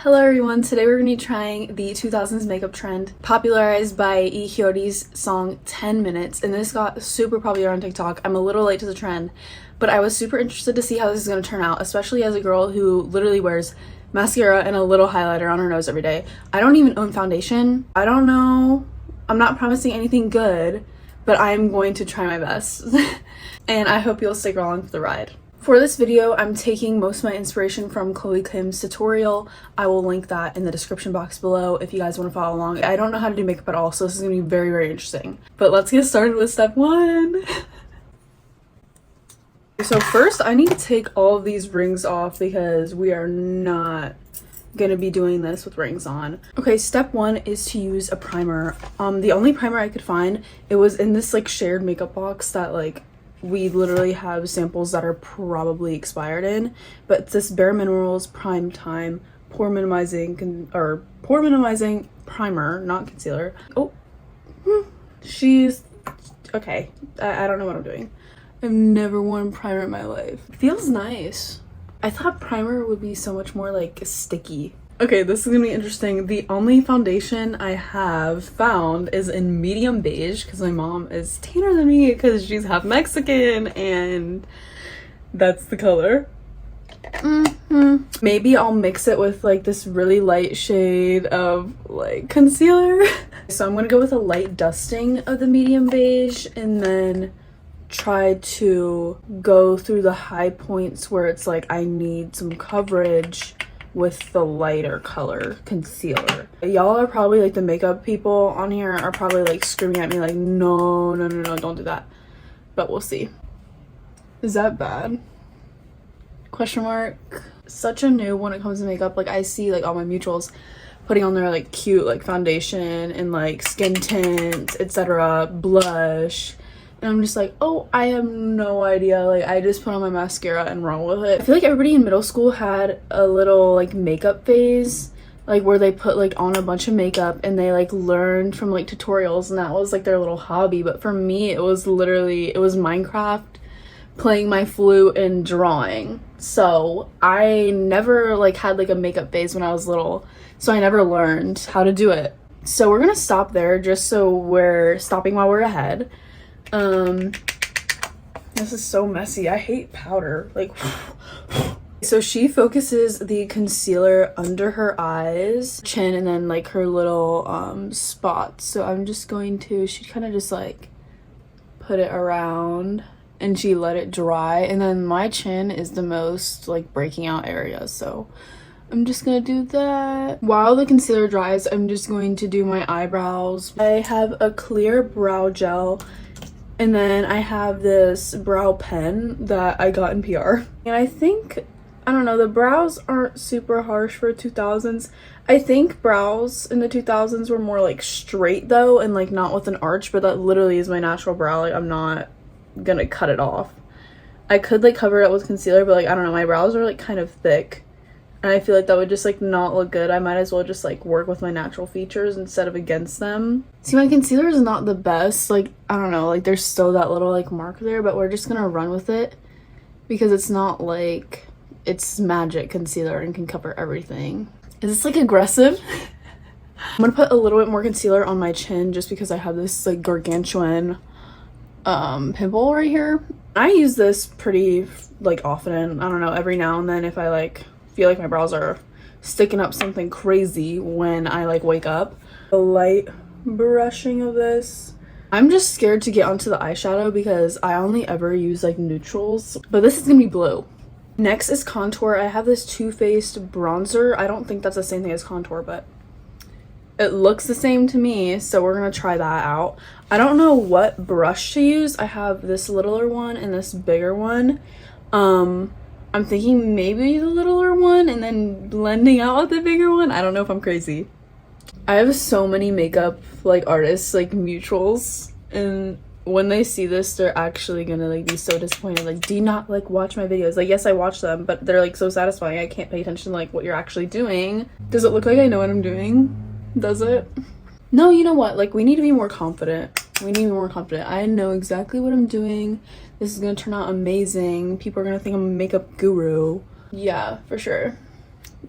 Hello everyone, today we're going to be trying the 2000s makeup trend popularized by Hyori's song 10 Minutes, and this got super popular on TikTok. I'm a little late to the trend, but I was super interested to see how this is going to turn out, especially as a girl who literally wears mascara and a little highlighter on her nose every day. I don't even own foundation. I don't know. I'm not promising anything good, but I'm going to try my best. And I hope you'll stick along for the ride. For this video, I'm taking most of my inspiration from Chloe Kim's tutorial. I will link that in the description box below if you guys want to follow along. I don't know how to do makeup at all, so this is going to be very, very interesting. But let's get started with step one. So first, I need to take all of these rings off because we are not going to be doing this with rings on. Okay, step one is to use a primer. The only primer I could find, it was in this like shared makeup box that like we literally have samples that are probably expired in, but it's this Bare Minerals Prime Time pore minimizing primer, not concealer. Oh, she's okay. I don't know what I'm doing. I've never worn primer in my life. It feels nice. I thought primer would be so much more like sticky. Okay, this is gonna be interesting. The only foundation I have found is in medium beige because my mom is tanner than me because she's half Mexican and that's the color. Maybe I'll mix it with like this really light shade of like concealer. So I'm gonna go with a light dusting of the medium beige and then try to go through the high points where it's like I need some coverage with the lighter color concealer. Y'all are probably like the makeup people on here are probably like screaming at me like no, don't do that, but we'll see. Is that bad? Question mark. Such a noob when it comes to makeup. Like I see like all my mutuals putting on their like cute like foundation and like skin tint, etc., blush, and I'm just like, oh, I have no idea. Like I just put on my mascara and run with it. I feel like everybody in middle school had a little like makeup phase, like where they put like on a bunch of makeup and they like learned from like tutorials, and that was like their little hobby. But for me, it was Minecraft, playing my flute, and drawing. So I never like had like a makeup phase when I was little, so I never learned how to do it. So we're gonna stop there just so we're stopping while we're ahead. This is so messy. I hate powder. Like so she focuses the concealer under her eyes, chin, and then like her little spots. So I'm just going to, she kind of just like put it around and she let it dry, and then my chin is the most like breaking out area, so I'm just gonna do that. While the concealer dries, I'm just going to do my eyebrows. I have a clear brow gel, and then I have this brow pen that I got in PR. And I think, I don't know, the brows aren't super harsh for 2000s. I think brows in the 2000s were more like straight though, and like not with an arch, but that literally is my natural brow. Like I'm not gonna cut it off. I could like cover it up with concealer, but like I don't know, my brows are like kind of thick. And I feel like that would just like not look good. I might as well just like work with my natural features instead of against them. See, my concealer is not the best. Like, I don't know, like there's still that little like mark there, but we're just gonna run with it because it's not like it's magic concealer and can cover everything. Is this like aggressive? I'm gonna put a little bit more concealer on my chin just because I have this like gargantuan pimple right here. I use this pretty like often. I don't know, every now and then if I like feel like my brows are sticking up something crazy when I like wake up. A light brushing of this. I'm just scared to get onto the eyeshadow because I only ever use like neutrals, but this is gonna be blue. Next is contour. I have this Too Faced bronzer. I don't think that's the same thing as contour, but it looks the same to me, so we're gonna try that out. I don't know what brush to use. I have this littler one and this bigger one. I'm thinking maybe the littler one and then blending out with the bigger one. I don't know if I'm crazy. I have so many makeup like artists like mutuals, and when they see this they're actually gonna like be so disappointed. Like, do you not like watch my videos? Like, yes, I watch them, but they're like so satisfying. I can't pay attention to like what you're actually doing. Does it look like I know what I'm doing? Does it? No, you know what? Like, we need to be more confident. We need to be more confident. I know exactly what I'm doing. This is gonna turn out amazing. People are gonna think I'm a makeup guru. Yeah, for sure.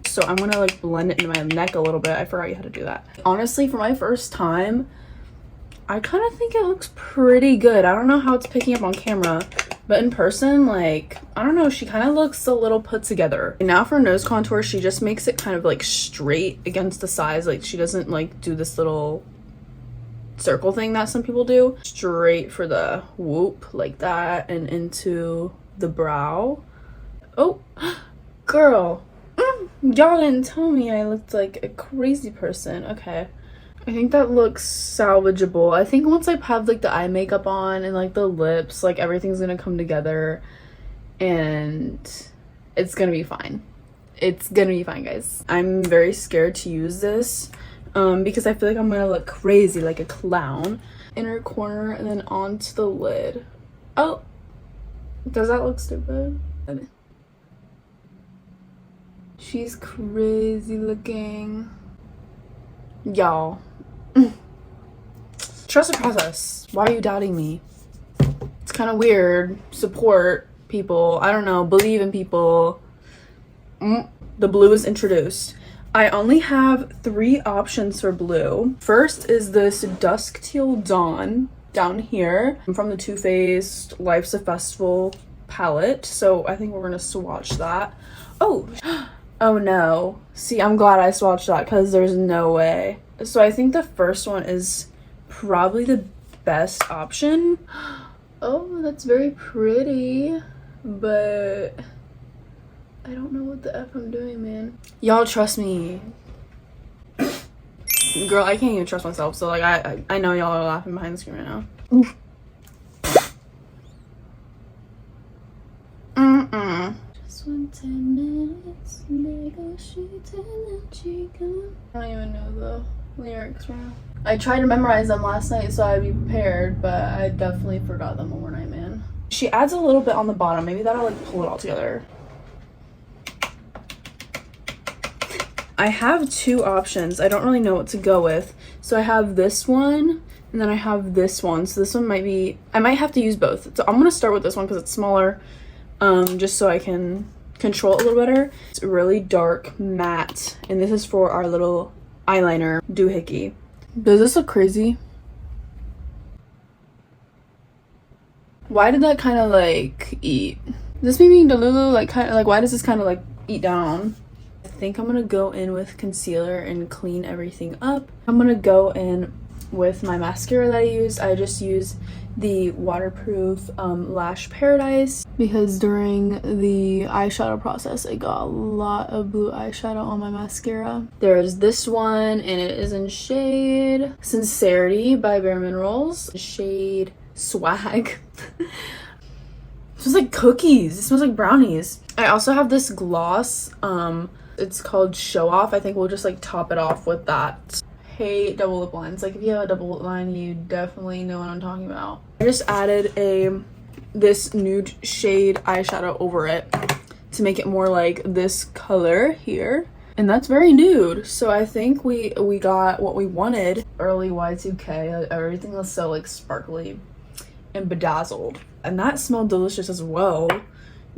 So I'm gonna like blend it into my neck a little bit. I forgot you had to do that. Honestly, for my first time, I kind of think it looks pretty good. I don't know how it's picking up on camera, but in person, like, I don't know, she kind of looks a little put together. And now for nose contour, she just makes it kind of like straight against the sides. Like, she doesn't like do this little circle thing that some people do. Straight for the whoop like that and into the brow. Oh, girl. Y'all didn't tell me I looked like a crazy person. Okay. I think that looks salvageable. I think once I have like the eye makeup on and like the lips, like everything's gonna come together and it's gonna be fine. It's gonna be fine, guys. I'm very scared to use this because I feel like I'm gonna look crazy like a clown. Inner corner and then onto the lid. Oh, does that look stupid? She's crazy looking. Y'all. Trust the process. Why are you doubting me? It's kind of weird. Support people. I don't know. Believe in people. The blue is introduced. I only have 3 options for blue. First is this Dusk Teal Dawn down here from the Too Faced Life's a Festival palette. So I think we're gonna swatch that. Oh. Oh no. See, I'm glad I swatched that because there's no way. So I think the first one is probably the best option. Oh, that's very pretty, but I don't know what the F I'm doing, man. Y'all trust me. Girl, I can't even trust myself, so like I know y'all are laughing behind the screen right now. Just want 10 minutes, I don't even know the lyrics right now. I tried to memorize them last night so I'd be prepared, but I definitely forgot them overnight, man. She adds a little bit on the bottom. Maybe that'll like pull it all together. I have 2 options. I don't really know what to go with. So I have this one and then I have this one. So this one might be, I might have to use both. So I'm gonna start with this one because it's smaller, just so I can control it a little better. It's really dark matte and this is for our little eyeliner doohickey. Does this look crazy? Why did that kind of like eat? This made me delulu, like kind of like, why does this kind of like eat down? I think I'm gonna go in with concealer and clean everything up. I'm gonna go in with my mascara that I use. I just use the waterproof Lash Paradise because during the eyeshadow process I got a lot of blue eyeshadow on my mascara. There's this one and it is in shade Sincerity by Bare Minerals, shade Swag. It smells like cookies. It smells like brownies. I also have this gloss. It's called Show Off. I think we'll just like top it off with that. Hate double lip lines. Like if you have a double lip line, you definitely know what I'm talking about. I just added this nude shade eyeshadow over it to make it more like this color here. And that's very nude. So I think we got what we wanted. Early Y2K. Everything was so like sparkly and bedazzled. And that smelled delicious as well.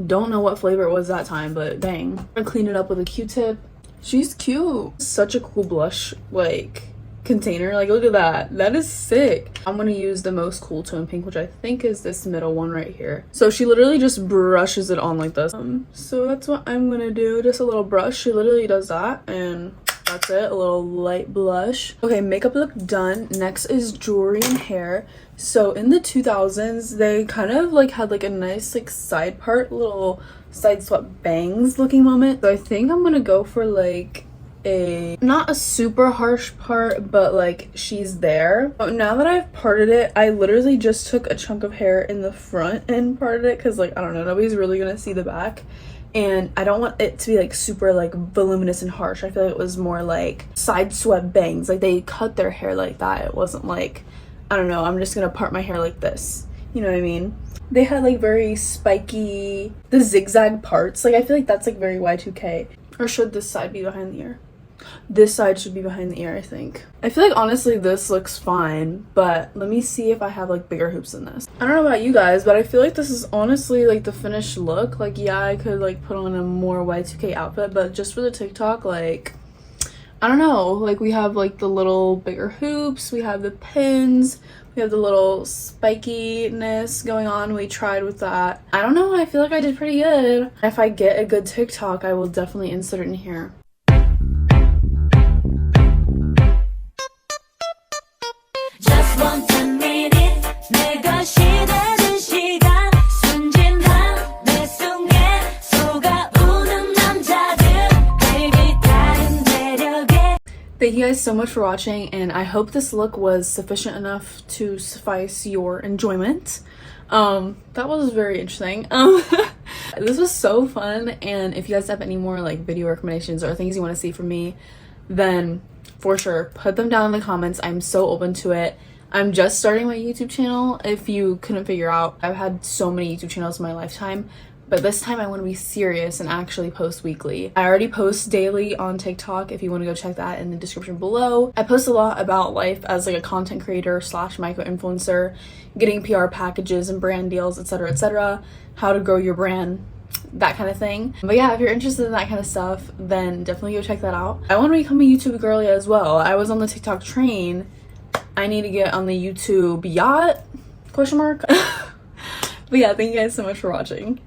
Don't know what flavor it was that time, but dang. I'm gonna clean it up with a Q-tip. She's cute. Such a cool blush like container. Like look at that. That is sick. I'm gonna use the most cool tone pink, which I think is this middle one right here. So she literally just brushes it on like this. So that's what I'm gonna do. Just a little brush. She literally does that and that's it. A little light blush. Okay, makeup look done. Next is jewelry and hair. So in the 2000s they kind of like had like a nice like side part, little side swept bangs looking moment. So I think I'm gonna go for like a not a super harsh part, but like she's there. But now that I've parted it, I literally just took a chunk of hair in the front and parted it because like I don't know, nobody's really gonna see the back. And I don't want it to be like super like voluminous and harsh. I feel like it was more like side swept bangs. Like they cut their hair like that. It wasn't like, I don't know, I'm just gonna part my hair like this. You know what I mean? They had like very spiky, the zigzag parts. Like I feel like that's like very Y2K. Or should this side be behind the ear? This side should be behind the ear, I think. I feel like honestly this looks fine, but let me see if I have like bigger hoops than this. I don't know about you guys, but I feel like this is honestly like the finished look. Like, yeah, I could like put on a more Y2K outfit, but just for the TikTok, like, I don't know. Like, we have like the little bigger hoops, we have the pins, we have the little spikiness going on. We tried with that. I don't know, I feel like I did pretty good. If I get a good TikTok, I will definitely insert it in here. Thank you guys so much for watching, and I hope this look was sufficient enough to suffice your enjoyment. That was very interesting. This was so fun, and if you guys have any more like video recommendations or things you want to see from me, then for sure put them down in the comments. I'm so open to it. I'm just starting my YouTube channel, if you couldn't figure out. I've had so many YouTube channels in my lifetime, but this time I want to be serious and actually post weekly. I already post daily on TikTok if you want to go check that in the description below. I post a lot about life as like a content creator slash micro influencer, getting PR packages and brand deals, etc., etc., how to grow your brand, that kind of thing. But yeah, if you're interested in that kind of stuff, then definitely go check that out. I want to become a YouTube girly as well. I was on the TikTok train. I need to get on the YouTube yacht? Question mark. But yeah, thank you guys so much for watching.